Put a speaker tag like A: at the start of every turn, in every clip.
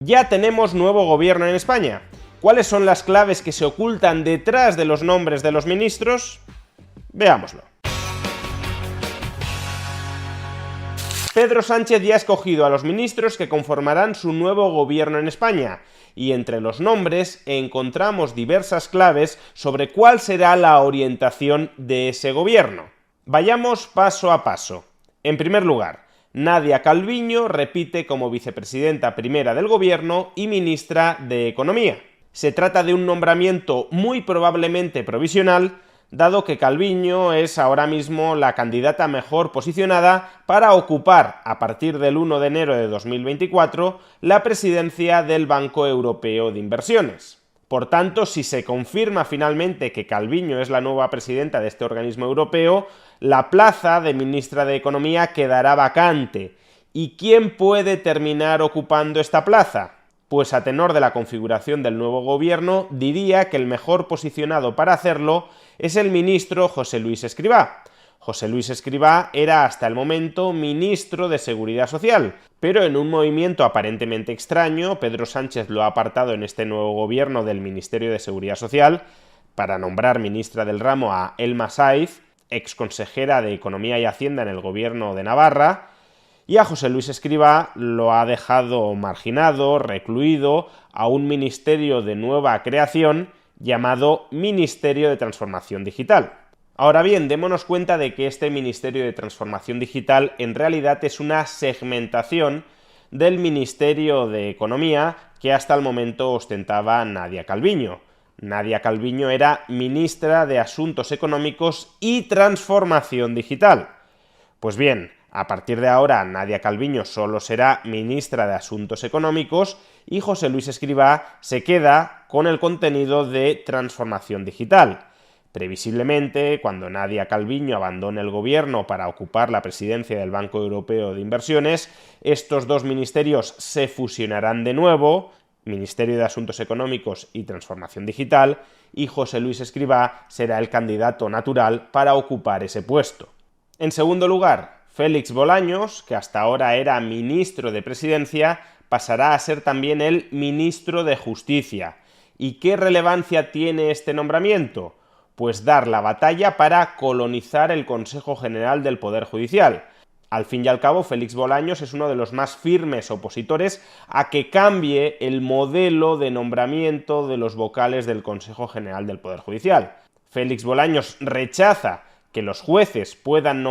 A: Ya tenemos nuevo gobierno en España. ¿Cuáles son las claves que se ocultan detrás de los nombres de los ministros? Veámoslo. Pedro Sánchez ya ha escogido a los ministros que conformarán su nuevo gobierno en España, y entre los nombres encontramos diversas claves sobre cuál será la orientación de ese gobierno. Vayamos paso a paso. En primer lugar, Nadia Calviño repite como vicepresidenta primera del gobierno y ministra de Economía. Se trata de un nombramiento muy probablemente provisional, dado que Calviño es ahora mismo la candidata mejor posicionada para ocupar, a partir del 1 de enero de 2024, la presidencia del Banco Europeo de Inversiones. Por tanto, si se confirma finalmente que Calviño es la nueva presidenta de este organismo europeo, la plaza de ministra de Economía quedará vacante. ¿Y quién puede terminar ocupando esta plaza? Pues a tenor de la configuración del nuevo gobierno, diría que el mejor posicionado para hacerlo es el ministro José Luis Escrivá. José Luis Escrivá era hasta el momento ministro de Seguridad Social, pero en un movimiento aparentemente extraño, Pedro Sánchez lo ha apartado en este nuevo gobierno del Ministerio de Seguridad Social para nombrar ministra del ramo a Elma Saiz, exconsejera de Economía y Hacienda en el gobierno de Navarra, y a José Luis Escrivá lo ha dejado marginado, recluido, a un ministerio de nueva creación llamado Ministerio de Transformación Digital. Ahora bien, démonos cuenta de que este Ministerio de Transformación Digital en realidad es una segmentación del Ministerio de Economía que hasta el momento ostentaba Nadia Calviño. Nadia Calviño era ministra de Asuntos Económicos y Transformación Digital. Pues bien, a partir de ahora Nadia Calviño solo será ministra de Asuntos Económicos y José Luis Escrivá se queda con el contenido de Transformación Digital. Previsiblemente, cuando Nadia Calviño abandone el gobierno para ocupar la presidencia del Banco Europeo de Inversiones, estos dos ministerios se fusionarán de nuevo, Ministerio de Asuntos Económicos y Transformación Digital, y José Luis Escrivá será el candidato natural para ocupar ese puesto. En segundo lugar, Félix Bolaños, que hasta ahora era ministro de Presidencia, pasará a ser también el ministro de Justicia. ¿Y qué relevancia tiene este nombramiento? Pues dar la batalla para colonizar el Consejo General del Poder Judicial. Al fin y al cabo, Félix Bolaños es uno de los más firmes opositores a que cambie el modelo de nombramiento de los vocales del Consejo General del Poder Judicial. Félix Bolaños rechaza que los jueces puedan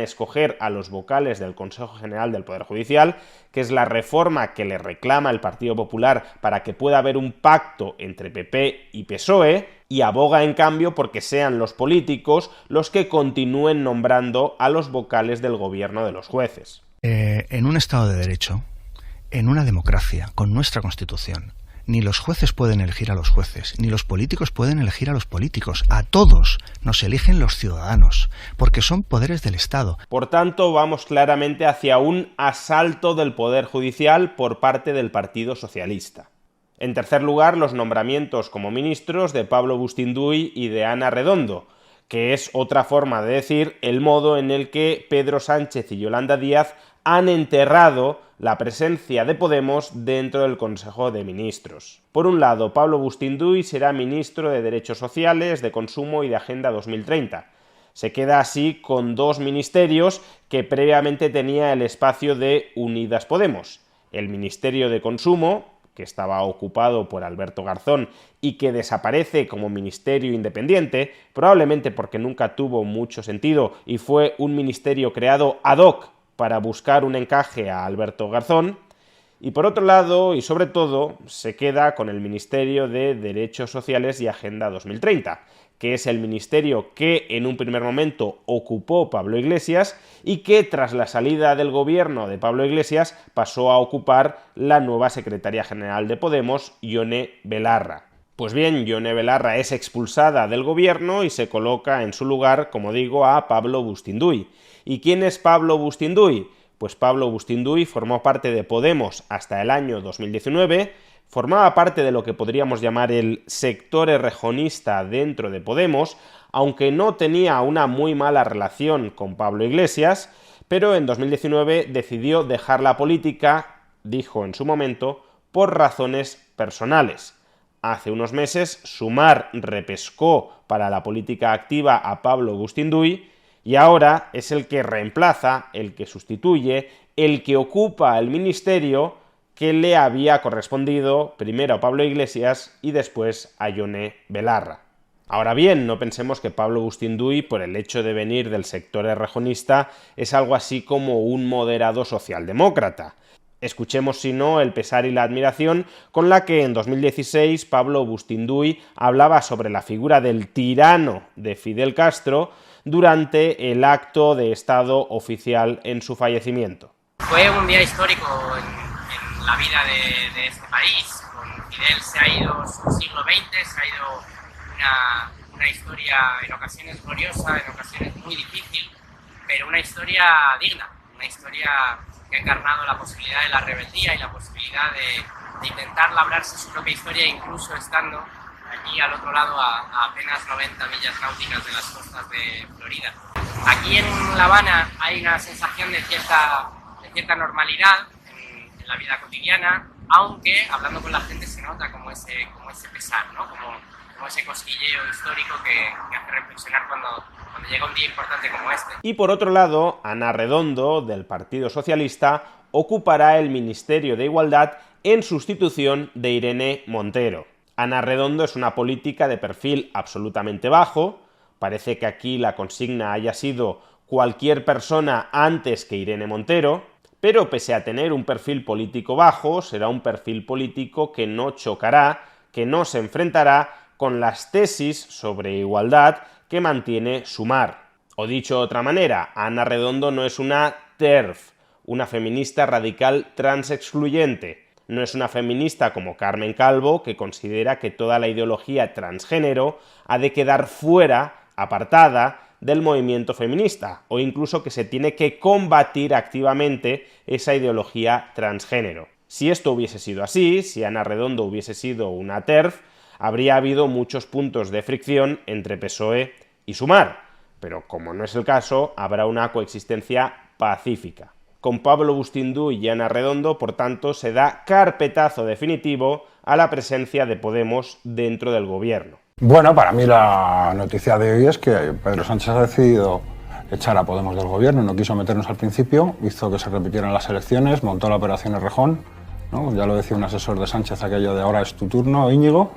A: escoger a los vocales del Consejo General del Poder Judicial, que es la reforma que le reclama el Partido Popular para que pueda haber un pacto entre PP y PSOE, y aboga en cambio porque sean los políticos los que continúen nombrando a los vocales del gobierno de los jueces.
B: En un Estado de Derecho, en una democracia, con nuestra Constitución, ni los jueces pueden elegir a los jueces, ni los políticos pueden elegir a los políticos. A todos nos eligen los ciudadanos, porque son poderes del Estado.
A: Por tanto, vamos claramente hacia un asalto del Poder Judicial por parte del Partido Socialista. En tercer lugar, los nombramientos como ministros de Pablo Bustinduy y de Ana Redondo, que es otra forma de decir el modo en el que Pedro Sánchez y Yolanda Díaz han enterrado la presencia de Podemos dentro del Consejo de Ministros. Por un lado, Pablo Bustinduy será ministro de Derechos Sociales, de Consumo y de Agenda 2030. Se queda así con dos ministerios que previamente tenía el espacio de Unidas Podemos. El Ministerio de Consumo, que estaba ocupado por Alberto Garzón y que desaparece como ministerio independiente, probablemente porque nunca tuvo mucho sentido y fue un ministerio creado ad hoc para buscar un encaje a Alberto Garzón, y por otro lado, y sobre todo, se queda con el Ministerio de Derechos Sociales y Agenda 2030, que es el ministerio que en un primer momento ocupó Pablo Iglesias y que tras la salida del gobierno de Pablo Iglesias pasó a ocupar la nueva secretaria general de Podemos, Ione Belarra. Pues bien, Ione Belarra es expulsada del gobierno y se coloca en su lugar, como digo, a Pablo Bustinduy. ¿Y quién es Pablo Bustinduy? Pues Pablo Bustinduy formó parte de Podemos hasta el año 2019, formaba parte de lo que podríamos llamar el sector errejonista dentro de Podemos, aunque no tenía una muy mala relación con Pablo Iglesias, pero en 2019 decidió dejar la política, dijo en su momento, por razones personales. Hace unos meses, Sumar repescó para la política activa a Pablo Bustinduy y ahora es el que reemplaza, el que sustituye, el que ocupa el ministerio que le había correspondido primero a Pablo Iglesias y después a Yone Belarra. Ahora bien, no pensemos que Pablo Bustinduy, por el hecho de venir del sector errejonista, es algo así como un moderado socialdemócrata. Escuchemos, si no, el pesar y la admiración con la que en 2016 Pablo Bustinduy hablaba sobre la figura del tirano de Fidel Castro durante el acto de Estado oficial en su fallecimiento.
C: Fue un día histórico en la vida de este país. Con Fidel se ha ido su siglo XX, se ha ido una historia en ocasiones gloriosa, en ocasiones muy difícil, pero una historia digna, una historia que ha encarnado la posibilidad de la rebeldía y la posibilidad de intentar labrarse su propia historia, incluso estando allí al otro lado a apenas 90 millas náuticas de las costas de Florida. Aquí en La Habana hay una sensación de cierta normalidad en la vida cotidiana, aunque hablando con la gente se nota como ese pesar, ¿no? Como ese cosquilleo histórico que hace reflexionar cuando llega un día importante como este.
A: Y por otro lado, Ana Redondo, del Partido Socialista, ocupará el Ministerio de Igualdad en sustitución de Irene Montero. Ana Redondo es una política de perfil absolutamente bajo. Parece que aquí la consigna haya sido cualquier persona antes que Irene Montero, pero pese a tener un perfil político bajo, será un perfil político que no chocará, que no se enfrentará con las tesis sobre igualdad que mantiene Sumar. O dicho de otra manera, Ana Redondo no es una TERF, una feminista radical transexcluyente. No es una feminista como Carmen Calvo, que considera que toda la ideología transgénero ha de quedar fuera, apartada, del movimiento feminista, o incluso que se tiene que combatir activamente esa ideología transgénero. Si esto hubiese sido así, si Ana Redondo hubiese sido una TERF, habría habido muchos puntos de fricción entre PSOE y Sumar, pero como no es el caso, habrá una coexistencia pacífica. Con Pablo Bustinduy y Ana Redondo, por tanto, se da carpetazo definitivo a la presencia de Podemos dentro del gobierno.
D: Bueno, para mí la noticia de hoy es que Pedro Sánchez ha decidido echar a Podemos del gobierno, no quiso meternos al principio, hizo que se repitieran las elecciones, montó la operación Errejón, ¿no? Ya lo decía un asesor de Sánchez, aquello de ahora es tu turno, Íñigo.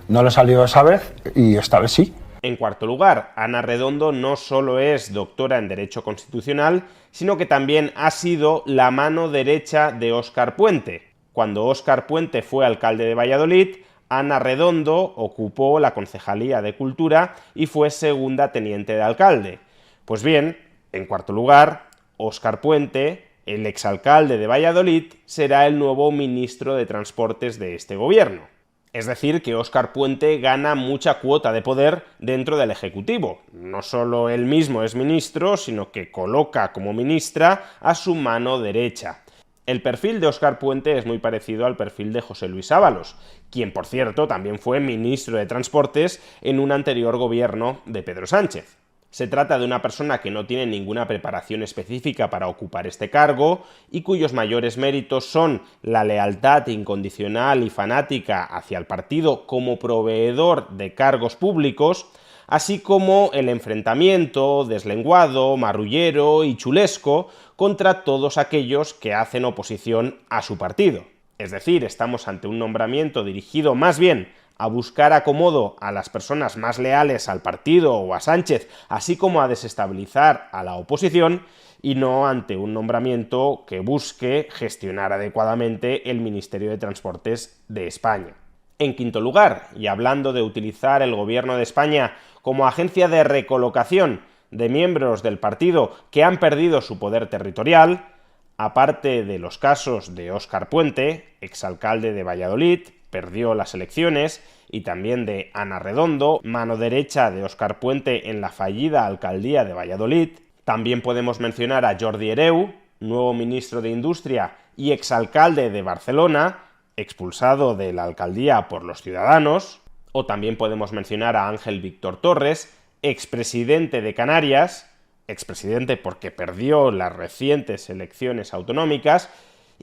D: No le salió esa vez y esta vez sí.
A: En cuarto lugar, Ana Redondo no solo es doctora en Derecho Constitucional, sino que también ha sido la mano derecha de Óscar Puente. Cuando Óscar Puente fue alcalde de Valladolid, Ana Redondo ocupó la Concejalía de Cultura y fue segunda teniente de alcalde. Pues bien, en cuarto lugar, Óscar Puente, el exalcalde de Valladolid, será el nuevo ministro de Transportes de este gobierno. Es decir, que Óscar Puente gana mucha cuota de poder dentro del Ejecutivo. No solo él mismo es ministro, sino que coloca como ministra a su mano derecha. El perfil de Óscar Puente es muy parecido al perfil de José Luis Ábalos, quien, por cierto, también fue ministro de Transportes en un anterior gobierno de Pedro Sánchez. Se trata de una persona que no tiene ninguna preparación específica para ocupar este cargo y cuyos mayores méritos son la lealtad incondicional y fanática hacia el partido como proveedor de cargos públicos, así como el enfrentamiento deslenguado, marrullero y chulesco contra todos aquellos que hacen oposición a su partido. Es decir, estamos ante un nombramiento dirigido más bien a buscar acomodo a las personas más leales al partido o a Sánchez, así como a desestabilizar a la oposición, y no ante un nombramiento que busque gestionar adecuadamente el Ministerio de Transportes de España. En quinto lugar, y hablando de utilizar el Gobierno de España como agencia de recolocación de miembros del partido que han perdido su poder territorial, aparte de los casos de Óscar Puente, exalcalde de Valladolid, perdió las elecciones, y también de Ana Redondo, mano derecha de Óscar Puente en la fallida alcaldía de Valladolid. También podemos mencionar a Jordi Hereu, nuevo ministro de Industria y exalcalde de Barcelona, expulsado de la alcaldía por los Ciudadanos. O también podemos mencionar a Ángel Víctor Torres, expresidente de Canarias, expresidente porque perdió las recientes elecciones autonómicas,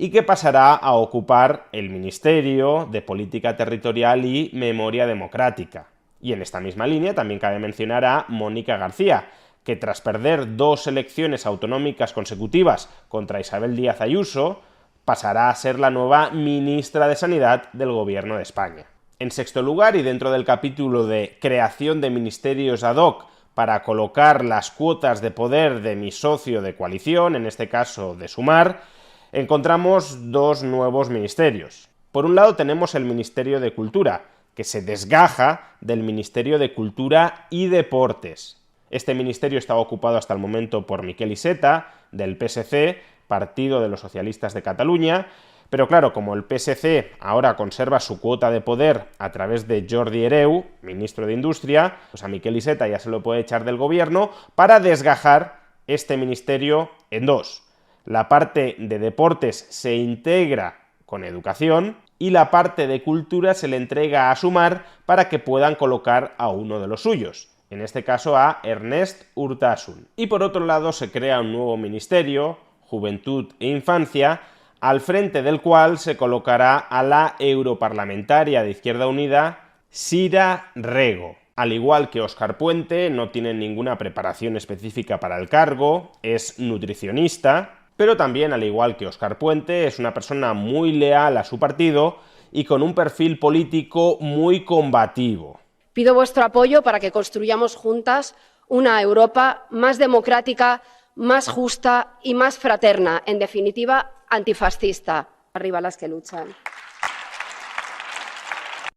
A: y que pasará a ocupar el Ministerio de Política Territorial y Memoria Democrática. Y en esta misma línea también cabe mencionar a Mónica García, que tras perder 2 elecciones autonómicas consecutivas contra Isabel Díaz Ayuso, pasará a ser la nueva ministra de Sanidad del Gobierno de España. En sexto lugar, y dentro del capítulo de creación de ministerios ad hoc para colocar las cuotas de poder de mi socio de coalición, en este caso de Sumar, encontramos 2 nuevos ministerios. Por un lado tenemos el Ministerio de Cultura, que se desgaja del Ministerio de Cultura y Deportes. Este ministerio estaba ocupado hasta el momento por Miquel Iceta, del PSC, Partido de los Socialistas de Cataluña, pero claro, como el PSC ahora conserva su cuota de poder a través de Jordi Hereu, ministro de Industria, pues a Miquel Iceta ya se lo puede echar del gobierno para desgajar este ministerio en 2. La parte de deportes se integra con educación y la parte de cultura se le entrega a Sumar para que puedan colocar a uno de los suyos, en este caso a Ernest Urtasun. Y por otro lado se crea un nuevo ministerio, Juventud e Infancia, al frente del cual se colocará a la europarlamentaria de Izquierda Unida, Sira Rego. Al igual que Óscar Puente, no tiene ninguna preparación específica para el cargo, es nutricionista, pero también, al igual que Óscar Puente, es una persona muy leal a su partido y con un perfil político muy combativo.
E: Pido vuestro apoyo para que construyamos juntas una Europa más democrática, más justa y más fraterna, en definitiva, antifascista. Arriba las que luchan.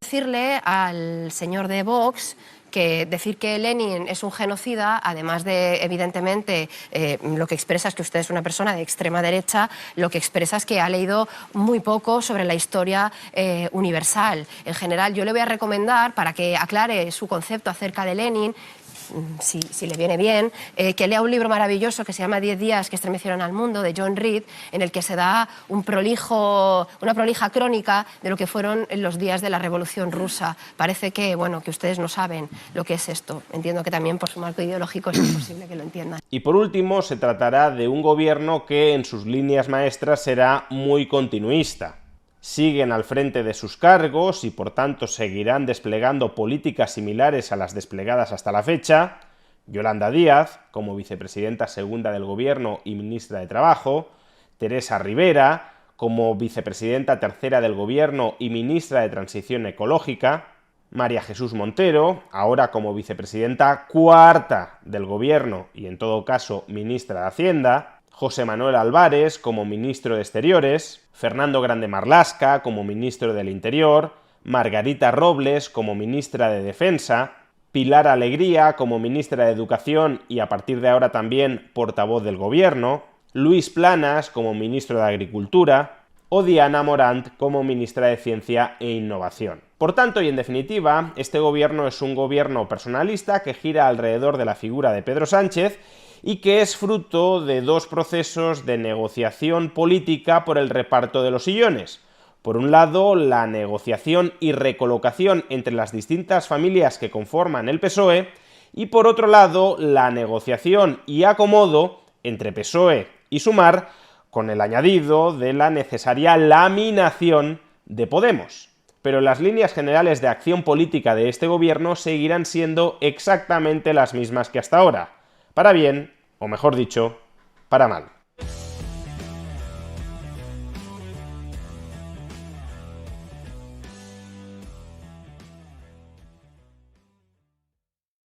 F: Decirle al señor de Vox que decir que Lenin es un genocida, además de, evidentemente, lo que expresa es que usted es una persona de extrema derecha, lo que expresa es que ha leído muy poco sobre la historia universal. En general, yo le voy a recomendar, para que aclare su concepto acerca de Lenin, si le viene bien, que lea un libro maravilloso que se llama 10 días que estremecieron al mundo, de John Reed, en el que se da una prolija crónica de lo que fueron los días de la Revolución Rusa. Parece que, bueno, que ustedes no saben lo que es esto. Entiendo que también por su marco ideológico es imposible que lo entiendan.
A: Y por último, se tratará de un gobierno que en sus líneas maestras será muy continuista. Siguen al frente de sus cargos y por tanto seguirán desplegando políticas similares a las desplegadas hasta la fecha: Yolanda Díaz, como vicepresidenta segunda del Gobierno y ministra de Trabajo; Teresa Rivera, como vicepresidenta tercera del Gobierno y ministra de Transición Ecológica; María Jesús Montero, ahora como vicepresidenta cuarta del Gobierno y en todo caso ministra de Hacienda; José Manuel Álvarez como ministro de Exteriores; Fernando Grande Marlaska como ministro del Interior; Margarita Robles como ministra de Defensa; Pilar Alegría como ministra de Educación y a partir de ahora también portavoz del Gobierno; Luis Planas como ministro de Agricultura; o Diana Morant como ministra de Ciencia e Innovación. Por tanto, y en definitiva, este gobierno es un gobierno personalista que gira alrededor de la figura de Pedro Sánchez y que es fruto de 2 procesos de negociación política por el reparto de los sillones. Por un lado, la negociación y recolocación entre las distintas familias que conforman el PSOE, y por otro lado, la negociación y acomodo entre PSOE y Sumar, con el añadido de la necesaria laminación de Podemos. Pero las líneas generales de acción política de este gobierno seguirán siendo exactamente las mismas que hasta ahora, para bien, o mejor dicho, para mal.